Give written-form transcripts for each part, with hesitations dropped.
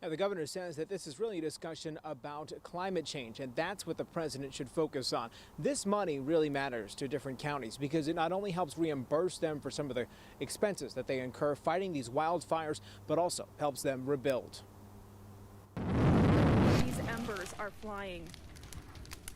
Now, the governor says that this is really a discussion about climate change, and that's what the president should focus on. This money really matters to different counties because it not only helps reimburse them for some of the expenses that they incur fighting these wildfires, but also helps them rebuild. These embers are flying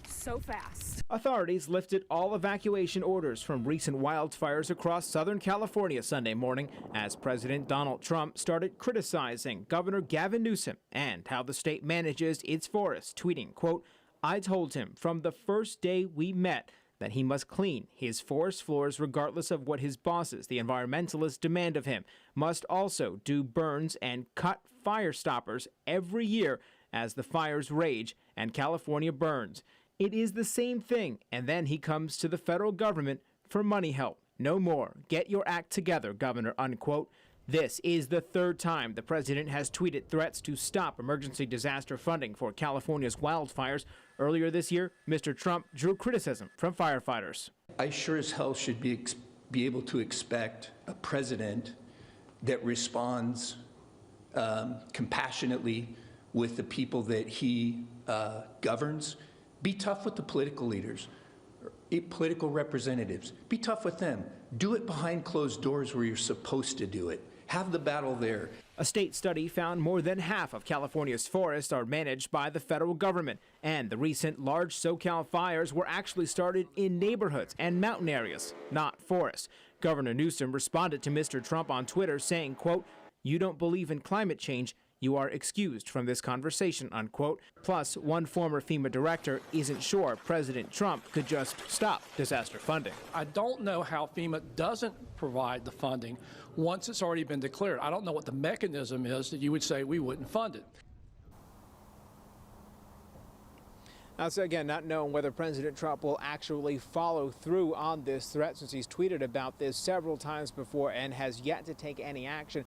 so fast. Authorities lifted all evacuation orders from recent wildfires across Southern California Sunday morning as President Donald Trump started criticizing Governor Gavin Newsom and how the state manages its forests, tweeting, quote, "I told him from the first day we met that he must clean his forest floors regardless of what his bosses, the environmentalists, demand of him, must also do burns and cut fire stoppers every year as the fires rage and California burns. It is the same thing." And then he comes to the federal government for money help. No more. Get your act together, Governor, unquote. This is the third time the president has tweeted threats to stop emergency disaster funding for California's wildfires. Earlier this year, Mr. Trump drew criticism from firefighters. I sure as hell should be able to expect a president that responds compassionately with the people that he governs. Be tough with the political leaders, political representatives. Be tough with them. Do it behind closed doors where you're supposed to do it. Have the battle there. A state study found more than half of California's forests are managed by the federal government, and the recent large SoCal fires were actually started in neighborhoods and mountain areas, not forests. Governor Newsom responded to Mr. Trump on Twitter saying, quote, "You don't believe in climate change. You are excused from this conversation," unquote. Plus, one former FEMA director isn't sure President Trump could just stop disaster funding. I don't know how FEMA doesn't provide the funding once it's already been declared. I don't know what the mechanism is that you would say we wouldn't fund it. Now, so again, not knowing whether President Trump will actually follow through on this threat since he's tweeted about this several times before and has yet to take any action.